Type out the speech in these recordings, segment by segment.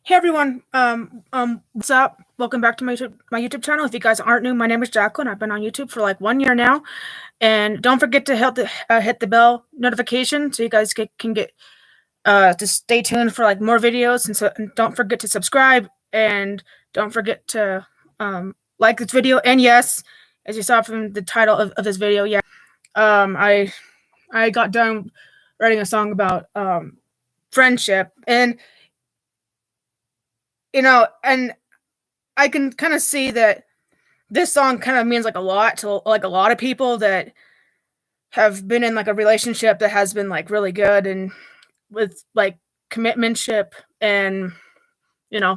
Hey everyone, what's up? Welcome back to my YouTube channel. If you guys aren't new, my name is Jacqueline. I've been on YouTube for like 1 year now, and don't forget to hit the bell notification so you guys can get to stay tuned for like more videos. And don't forget to subscribe, and don't forget to like this video. And yes, as you saw from the title of this video, yeah, I got done writing a song about friendship, and and I can kind of see that this song kind of means like a lot to like a lot of people that have been in like a relationship that has been like really good and with like commitmentship and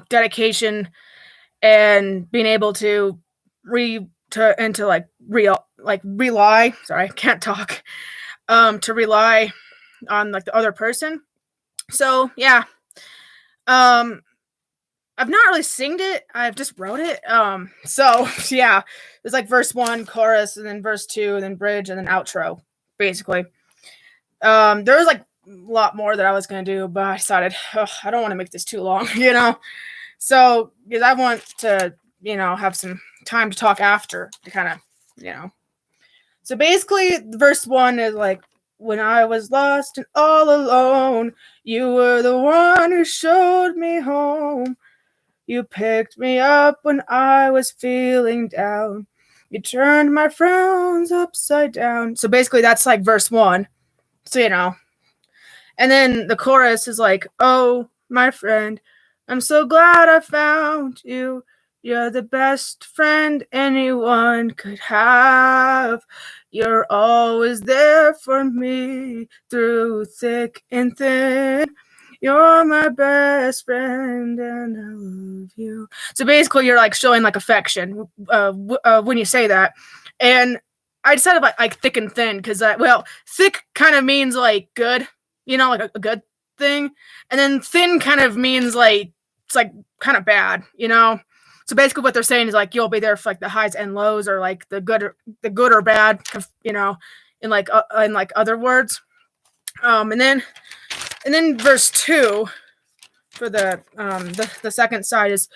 dedication and being able to rely, sorry, I can't talk, to rely on like the other person. So yeah, um I've not really singed it. I've just wrote it. So yeah, there's like verse one, chorus, and then verse two, and then bridge, and then outro, basically. There was like a lot more that I was gonna do, but I decided I don't want to make this too long, So because I want to, have some time to talk after to kind of. So basically, verse one is like, when I was lost and all alone, you were the one who showed me home. You picked me up when I was feeling down. You turned my frowns upside down. So basically, that's like verse one. So, And then the chorus is like, oh, my friend, I'm so glad I found you. You're the best friend anyone could have. You're always there for me through thick and thin. You're my best friend and I love you. So basically, you're like showing like affection when you say that. And I decided like thick and thin because, thick kind of means like good, like a good thing. And then thin kind of means like it's like kind of bad, So basically, what they're saying is like you'll be there for like the highs and lows, or like the good or bad, in like other words. And then verse two for the second side is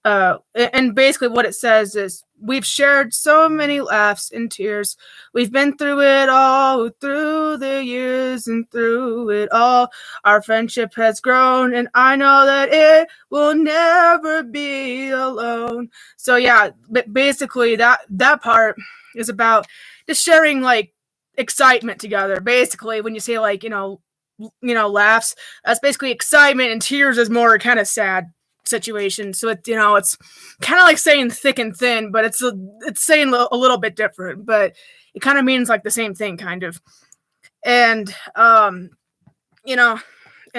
and basically what it says is, we've shared so many laughs and tears. We've been through it all, through the years, and through it all our friendship has grown, and I know that it will never be alone. So yeah, but basically that part is about just sharing like excitement together. Basically, when you say like laughs, that's basically excitement, and tears is more kind of sad situation. So it's kind of like saying thick and thin, but it's saying a little bit different, but it kind of means like the same thing, kind of. And and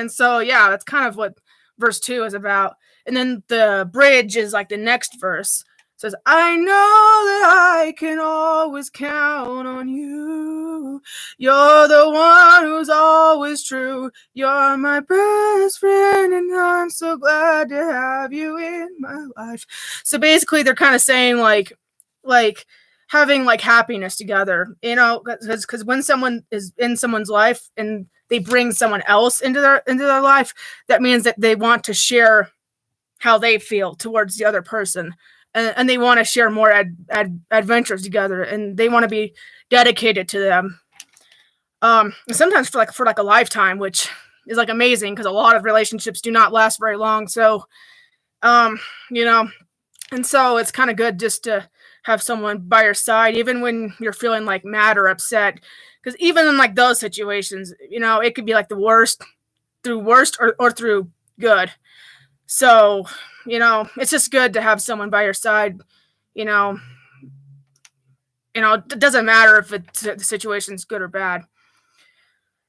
so yeah, that's kind of what verse two is about. And then the bridge is like the next verse. It says, I know that I can always count on you. You're the one who's always true. You're my best friend, and I'm so glad to have you in my life. So basically, they're kind of saying like having like happiness together, because when someone is in someone's life and they bring someone else into their life, that means that they want to share how they feel towards the other person, and they want to share more adventures together, and they want to be dedicated to them. Sometimes for like a lifetime, which is like amazing because a lot of relationships do not last very long. So, and so it's kind of good just to have someone by your side, even when you're feeling like mad or upset. Because even in like those situations, it could be like the worst or through good. So, it's just good to have someone by your side. It doesn't matter if the situation's good or bad.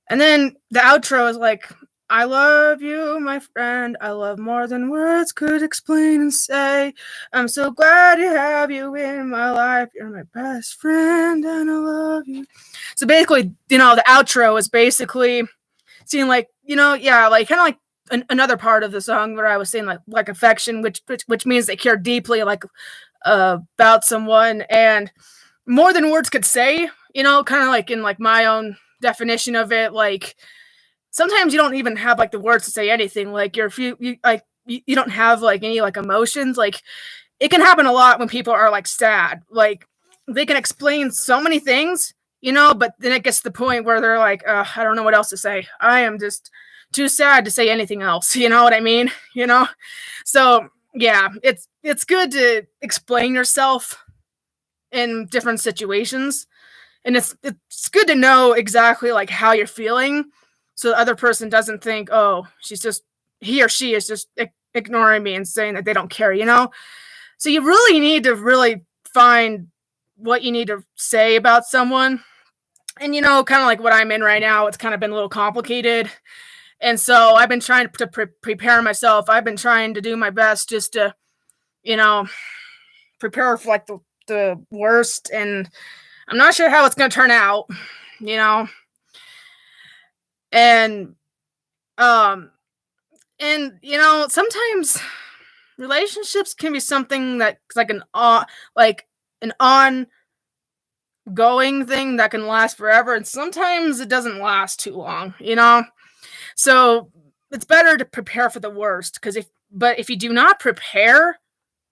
And then the outro is like, I love you, my friend. I love more than words could explain and say. I'm so glad to have you in my life. You're my best friend and I love you. So basically, the outro is basically seeing like, like kind of like another part of the song where I was saying like affection, which means they care deeply like about someone, and more than words could say, kind of like in like my own definition of it. Like sometimes you don't even have like the words to say anything. Like you you don't have like any like emotions, like it can happen a lot when people are like sad. Like they can explain so many things, but then it gets to the point where they're like, I don't know what else to say. I am just too sad to say anything else. You know what I mean? So yeah, it's good to explain yourself in different situations, and it's good to know exactly like how you're feeling, so the other person doesn't think, oh, he or she is just ignoring me and saying that they don't care. So you really need to really find what you need to say about someone. And kind of like what I'm in right now, it's kind of been a little complicated. And so I've been trying to prepare myself. I've been trying to do my best just to, you know, prepare for like the worst. And I'm not sure how it's going to turn out, you know. And um sometimes relationships can be something that's like an ongoing thing that can last forever, and sometimes it doesn't last too long. So it's better to prepare for the worst, because if you do not prepare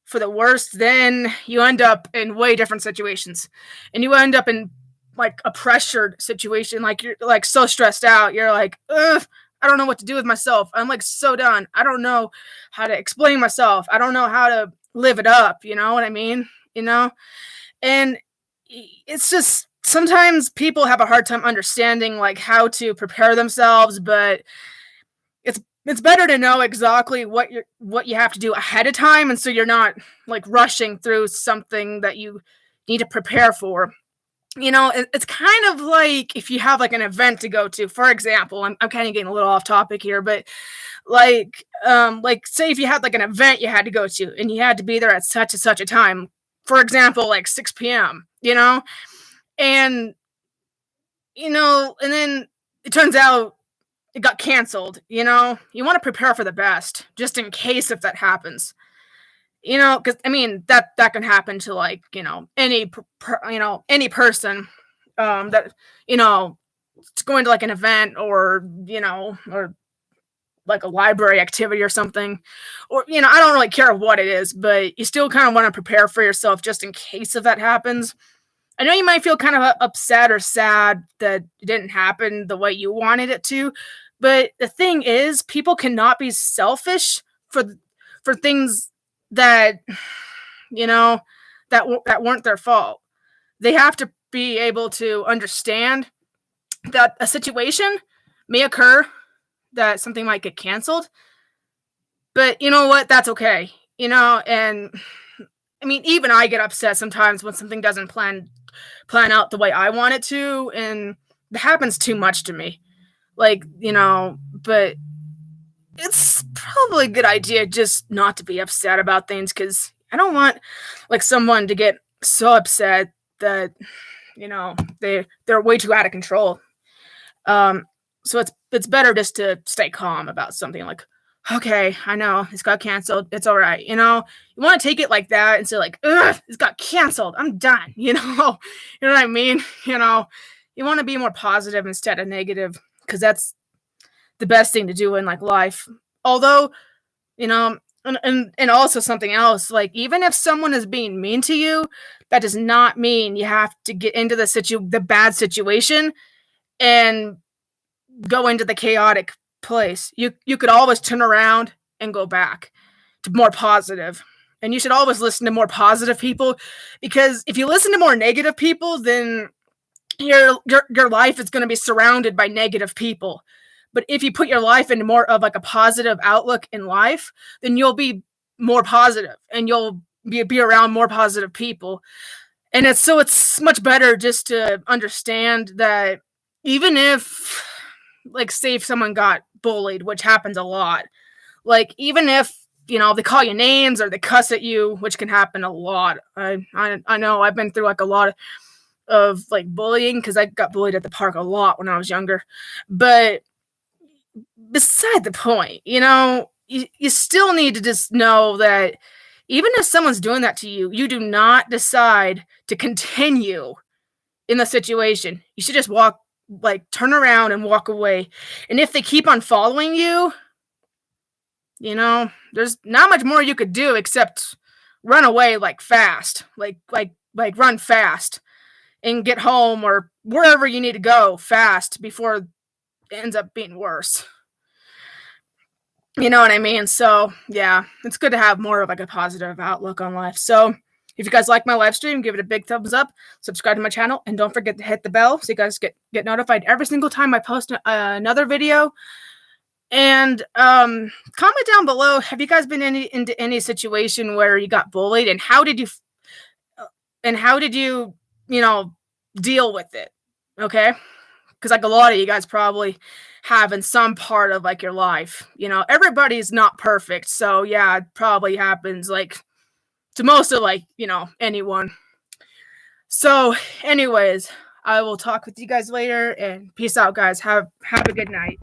for the worst, then you end up in way different situations, and you end up in like a pressured situation, like you're like so stressed out, you're like, ugh, I don't know what to do with myself. I'm like so done. I don't know how to explain myself. I don't know how to live it up. You know what I mean? And it's just sometimes people have a hard time understanding like how to prepare themselves, but it's better to know exactly what you have to do ahead of time, and so you're not like rushing through something that you need to prepare for. It's kind of like if you have like an event to go to. For example, I'm kind of getting a little off topic here, but like say if you had like an event you had to go to and you had to be there at such and such a time, for example, like 6 p.m., and and then it turns out it got canceled. You want to prepare for the best just in case if that happens. Because I mean that can happen to like any person that it's going to like an event, or or like a library activity or something, or I don't really care what it is, but you still kind of want to prepare for yourself just in case if that happens. I know you might feel kind of upset or sad that it didn't happen the way you wanted it to, but the thing is, people cannot be selfish for things that that weren't their fault. They have to be able to understand that a situation may occur, that something might get canceled, but you know what? That's okay. And I mean, even I get upset sometimes when something doesn't plan out the way I want it to, and it happens too much to me. Like, but it's probably a good idea just not to be upset about things, because I don't want like someone to get so upset that they're way too out of control. So it's better just to stay calm about something, like, okay, I know it's got canceled, it's all right. You want to take it like that and say like, ugh, it's got canceled, I'm done. You know what I mean? You want to be more positive instead of negative, because that's the best thing to do in like life. Although, and also something else, like even if someone is being mean to you, that does not mean you have to get into the bad situation and go into the chaotic place. You could always turn around and go back to more positive. And you should always listen to more positive people, because if you listen to more negative people, then your life is going to be surrounded by negative people. But if you put your life into more of like a positive outlook in life, then you'll be more positive and you'll be around more positive people. And it's much better just to understand that even if, like, say if someone got bullied, which happens a lot, like even if they call you names or they cuss at you, which can happen a lot. I know I've been through like a lot of like bullying, because I got bullied at the park a lot when I was younger. But beside the point, you still need to just know that even if someone's doing that to you, you do not decide to continue in the situation. You should just turn around and walk away. And if they keep on following you, there's not much more you could do except run away like fast, like run fast and get home or wherever you need to go fast before it ends up being worse. You know what I mean? So, yeah, it's good to have more of like a positive outlook on life. So, if you guys like my live stream, give it a big thumbs up, subscribe to my channel, and don't forget to hit the bell so you guys get notified every single time I post another video. And comment down below, have you guys been into any situation where you got bullied, and how did you deal with it? Okay? Because like a lot of you guys probably have in some part of like your life. Everybody's not perfect, so yeah, it probably happens like to most of like anyone. So anyways, I will talk with you guys later, and peace out, guys. Have a good night.